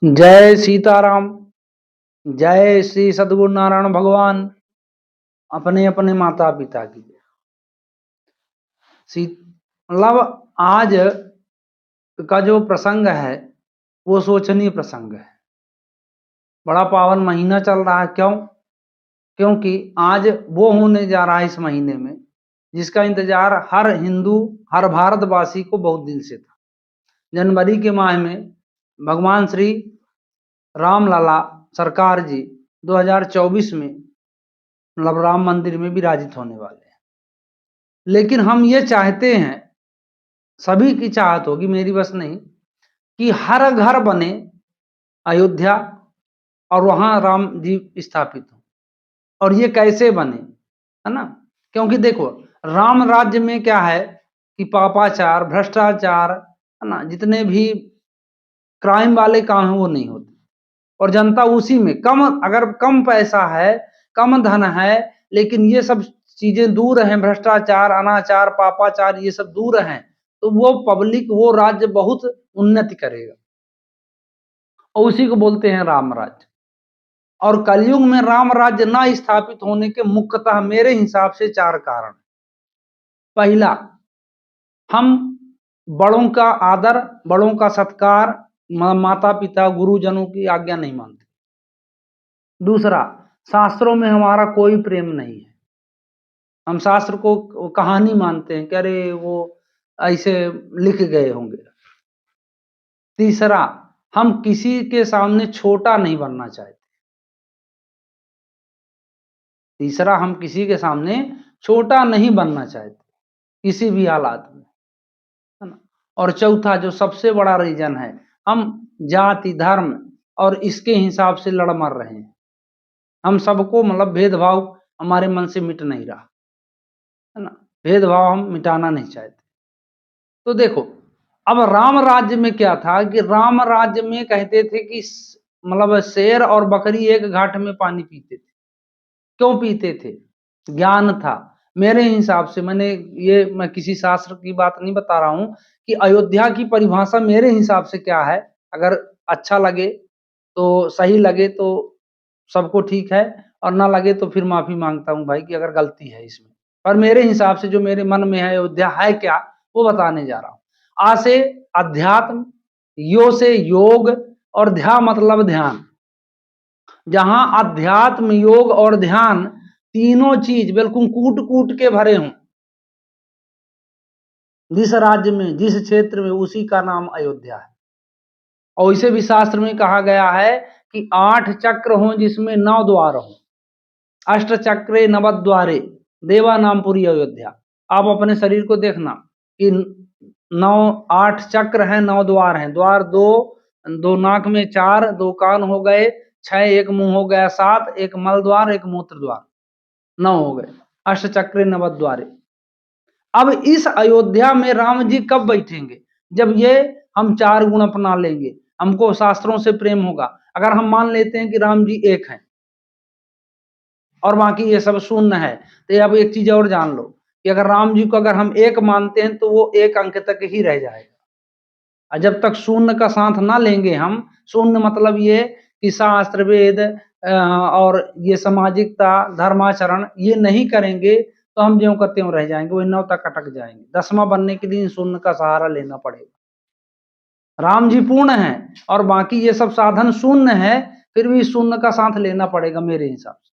जय सीताराम। जय श्री सद्गुरु नारायण भगवान। अपने अपने माता पिता की मतलब आज का जो प्रसंग है वो शोचनीय प्रसंग है। बड़ा पावन महीना चल रहा है। क्यों? क्योंकि आज वो होने जा रहा है इस महीने में जिसका इंतजार हर हिंदू, हर भारतवासी को बहुत दिन से था। जनवरी के माह में भगवान श्री रामलला सरकार जी 2024 में मतलब राम मंदिर में विराजित होने वाले हैं। लेकिन हम ये चाहते हैं, सभी की चाहत होगी, मेरी बस नहीं, कि हर घर बने अयोध्या और वहां राम जी स्थापित हो। और ये कैसे बने, है ना? क्योंकि देखो, राम राज्य में क्या है कि पापाचार, भ्रष्टाचार, है ना, जितने भी क्राइम वाले काम हैं वो नहीं होते। और जनता उसी में अगर कम पैसा है, कम धन है, लेकिन ये सब चीजें दूर हैं, भ्रष्टाचार, अनाचार, पापाचार, ये सब दूर हैं, तो वो पब्लिक, वो राज्य बहुत उन्नति करेगा। और उसी को बोलते हैं राम राज्य। और कलयुग में राम राज्य ना स्थापित होने के मुख्यतः मेरे हिसाब से 4 कारण। पहला, हम बड़ों का आदर, बड़ों का सत्कार, माता पिता, गुरुजनों की आज्ञा नहीं मानते। दूसरा, शास्त्रों में हमारा कोई प्रेम नहीं है। हम शास्त्र को कहानी मानते हैं कि अरे वो ऐसे लिख गए होंगे। तीसरा, हम किसी के सामने छोटा नहीं बनना चाहते। तीसरा, हम किसी के सामने छोटा नहीं बनना चाहते किसी भी हालात में, है ना? और चौथा, जो सबसे बड़ा रीजन है, हम जाति, धर्म और इसके हिसाब से लड़ मर रहे हैं। हम सबको मतलब भेदभाव हमारे मन से मिट नहीं रहा, है ना? भेदभाव हम मिटाना नहीं चाहते। तो देखो, अब राम राज्य में क्या था कि राम राज्य में कहते थे कि मतलब शेर और बकरी एक घाट में पानी पीते थे। क्यों पीते थे? ज्ञान था। मेरे हिसाब से, मैं किसी शास्त्र की बात नहीं बता रहा हूं, कि अयोध्या की परिभाषा मेरे हिसाब से क्या है, अगर अच्छा लगे तो, सही लगे तो सबको ठीक है, और ना लगे तो फिर माफी मांगता हूं भाई कि अगर गलती है इसमें। पर मेरे हिसाब से जो मेरे मन में है, अयोध्या है क्या, वो बताने जा रहा हूं। आ से अध्यात्म, यो से योग, और ध्या मतलब ध्यान। जहां अध्यात्म, योग और ध्यान तीनों चीज बिल्कुल कूट कूट के भरे हों जिस राज्य में, जिस क्षेत्र में, उसी का नाम अयोध्या है। और इसे भी शास्त्र में कहा गया है कि 8 चक्र हों जिसमें 9 द्वार हों। अष्ट चक्रे नवद्वारे देवा नामपुरी अयोध्या। आप अपने शरीर को देखना कि 8 चक्र हैं, 9 द्वार हैं। द्वार 2 नाक में, 4 2 कान हो गए, 6 एक मुंह हो गया, 7 एक मल द्वार, एक मूत्र द्वार, 9 हो गए। अष्ट चक्रे नवद्वारे। अब इस अयोध्या में राम जी कब बैठेंगे? जब ये हम 4 गुण अपना लेंगे, हमको शास्त्रों से प्रेम होगा। अगर हम मान लेते हैं कि राम जी एक हैं और बाकी ये सब शून्य है, तो अब एक चीज और जान लो कि अगर राम जी को अगर हम एक मानते हैं तो वो एक अंक तक ही रह जाएगा। और जब तक शून्य का साथ ना लेंगे हम, शून्य मतलब ये कि शास्त्र, वेद और ये सामाजिकता, धर्माचरण ये नहीं करेंगे, तो हम ज्यों का त्यों रह जाएंगे, वही 9 तक अटक जाएंगे। 10वां बनने के लिए शून्य का सहारा लेना पड़ेगा। राम जी पूर्ण है और बाकी ये सब साधन शून्य है, फिर भी शून्य का साथ लेना पड़ेगा मेरे हिसाब से,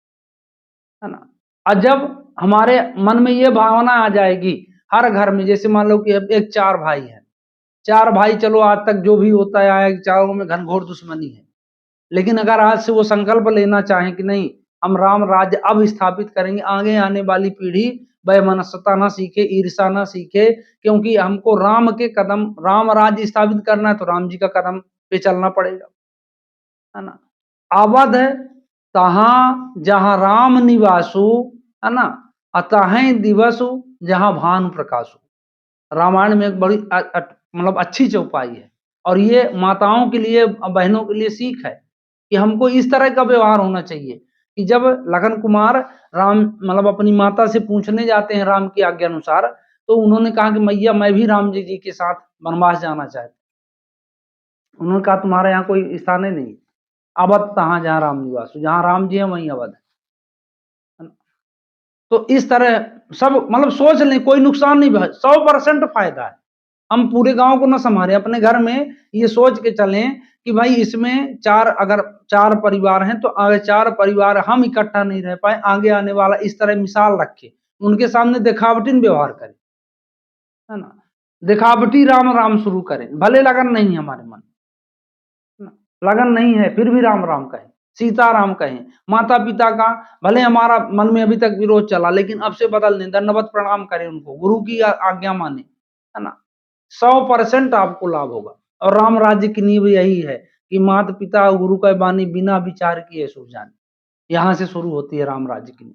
है ना? और जब हमारे मन में ये भावना आ जाएगी हर घर में, जैसे मान लो कि एक 4 भाई हैं, 4 भाई, चलो आज तक जो भी होता है, चारों में घनघोर दुश्मनी है, लेकिन अगर आज से वो संकल्प लेना चाहें कि नहीं, हम राम राज्य अब स्थापित करेंगे, आगे आने वाली पीढ़ी वैमनस्यता ना सीखे, ईर्षा ना सीखे, क्योंकि हमको राम के कदम, राम राज्य स्थापित करना है तो राम जी का कदम पे चलना पड़ेगा, है ना? अवध तहां जहां राम निवासु, है ना, अतहें दिवसु जहां भानु प्रकाशु। रामायण में एक बड़ी मतलब अच्छी चौपाई है, और ये माताओं के लिए, बहनों के लिए सीख है कि हमको इस तरह का व्यवहार होना चाहिए कि जब लखन कुमार राम मतलब अपनी माता से पूछने जाते हैं राम की आज्ञा अनुसार, तो उन्होंने कहा कि मैया मैं भी राम जी के साथ वनवास जाना चाहता। उन्होंने कहा तुम्हारे यहाँ कोई स्थान ही नहीं, अवध तहाँ जहाँ राम निवास, जहाँ राम जी है वहीं अवध है। तो इस तरह सब मतलब सोच लें, कोई नुकसान नहीं, 100% फायदा है। हम पूरे गांव को ना संभालें, अपने घर में ये सोच के चलें कि भाई इसमें अगर 4 परिवार हैं तो आगे 4 परिवार हम इकट्ठा नहीं रह पाए, आगे आने वाला इस तरह मिसाल रखे, उनके सामने दिखावटी व्यवहार करें, है ना, दिखावटी राम राम शुरू करें, भले लगन नहीं है हमारे मन, लगन नहीं है फिर भी राम राम कहें, सीताराम कहें, माता पिता का भले हमारा मन में अभी तक विरोध चला, लेकिन अब से बदल दें, दंडवत प्रणाम करें उनको, गुरु की आज्ञा माने, है ना, 100% आपको लाभ होगा। और राम राज्य की नींव यही है कि माता पिता और गुरु का बानी बिना विचार किए सूझ जाने, यहां से शुरू होती है राम राज्य की नींव,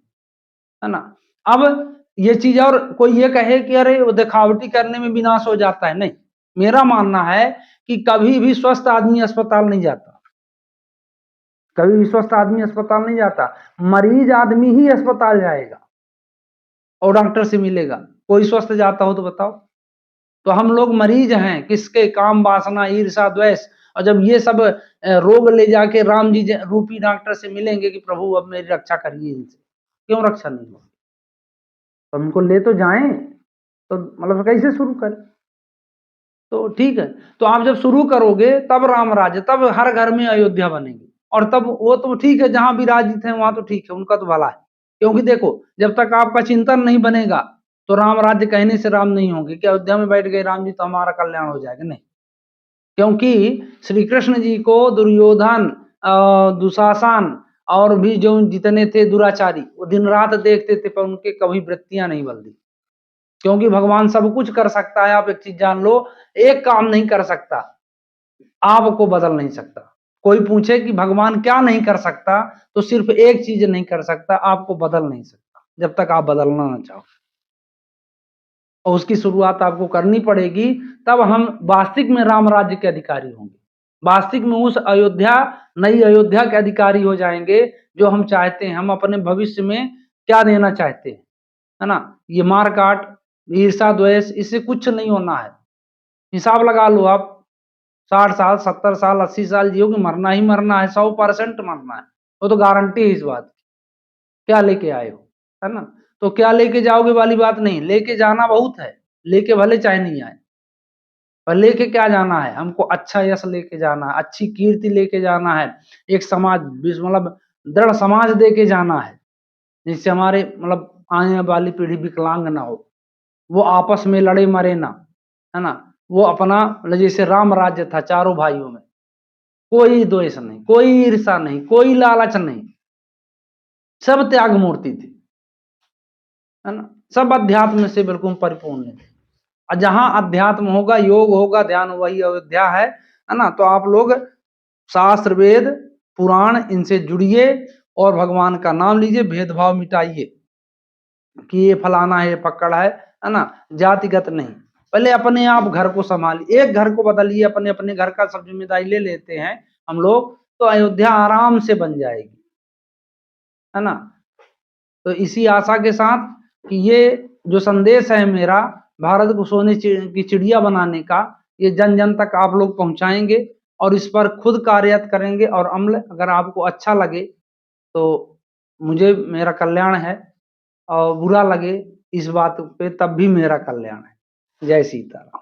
है ना। अब ये चीज, और कोई ये कहे कि अरे वो दिखावटी करने में विनाश हो जाता है, नहीं, मेरा मानना है कि कभी भी स्वस्थ आदमी अस्पताल नहीं जाता, कभी भी स्वस्थ आदमी अस्पताल नहीं जाता, मरीज आदमी ही अस्पताल जाएगा और डॉक्टर से मिलेगा। कोई स्वस्थ जाता हो तो बताओ। तो हम लोग मरीज हैं, किसके? काम वासना, ईर्षा, द्वेष, और जब ये सब रोग ले जाके राम जी रूपी डॉक्टर से मिलेंगे कि प्रभु अब मेरी रक्षा करिए इनसे, क्यों रक्षा नहीं होगी? तो हमको ले तो जाएं, तो मतलब कैसे शुरू करें? तो ठीक है, तो आप जब शुरू करोगे तब राम राज्य, तब हर घर में अयोध्या बनेगी, और तब वो तो ठीक है, जहां विराजित है वहां तो ठीक है, उनका तो भला है। क्योंकि देखो, जब तक आपका चिंतन नहीं बनेगा तो राम राज्य कहने से राम नहीं होंगे कि अयोध्या में बैठ गए राम जी तो हमारा कल्याण हो जाएगा, नहीं। क्योंकि श्री कृष्ण जी को दुर्योधन, दुशासन और भी जो जितने थे दुराचारी, वो दिन रात देखते थे पर उनके कभी वृत्तियां नहीं बदली। क्योंकि भगवान सब कुछ कर सकता है, आप एक चीज जान लो, एक काम नहीं कर सकता, आपको बदल नहीं सकता। कोई पूछे कि भगवान क्या नहीं कर सकता, तो सिर्फ एक चीज नहीं कर सकता, आपको बदल नहीं सकता, जब तक आप बदलना ना चाहो। और उसकी शुरुआत आपको करनी पड़ेगी, तब हम वास्तविक में राम राज्य के अधिकारी होंगे, वास्तविक में उस अयोध्या, नई अयोध्या के अधिकारी हो जाएंगे जो हम चाहते हैं। हम अपने भविष्य में क्या देना चाहते हैं, है ना। ये मार काट, ईर्षा, द्वेष, इससे कुछ नहीं होना है। हिसाब लगा लो आप, 60 साल, 70 साल, 80 साल जियोगे, मरना ही मरना है, 100% मरना है, वो तो गारंटी है इस बात की। क्या लेके आए हो, है ना। तो क्या लेके जाओगे वाली बात नहीं, लेके जाना बहुत है, लेके भले चाहे नहीं आए, पर लेके क्या जाना है, हमको अच्छा यश लेके जाना है, अच्छी कीर्ति लेके जाना है, एक समाज, मतलब दृढ़ समाज दे के जाना है, जिससे हमारे मतलब आने वाली पीढ़ी विकलांग ना हो, वो आपस में लड़े मरे ना, है ना। वो अपना, जैसे राम राज्य था, चारों भाइयों में कोई द्वेष नहीं, कोई ईर्षा नहीं, कोई लालच नहीं, सब त्याग मूर्ति थी, है ना। सब अध्यात्म से बिल्कुल परिपूर्ण थे। और जहां अध्यात्म होगा, योग होगा, ध्यान, वही अयोध्या है ना। तो आप लोग शास्त्र, वेद, पुराण, इनसे जुड़िए और भगवान का नाम लीजिए, भेदभाव मिटाइए कि ये फलाना है, ये पकड़ है ना, जातिगत नहीं। पहले अपने आप घर को संभालिए, एक घर को बदलिए, अपने अपने घर का सब जिम्मेदारी ले लेते हैं हम लोग, तो अयोध्या आराम से बन जाएगी, है ना। तो इसी आशा के साथ कि ये जो संदेश है मेरा, भारत को सोने की चिड़िया बनाने का, ये जन जन तक आप लोग पहुंचाएंगे और इस पर खुद कार्यरत करेंगे। और अमल, अगर आपको अच्छा लगे तो मुझे, मेरा कल्याण है, और बुरा लगे इस बात पे तब भी मेरा कल्याण है। जय सीताराम।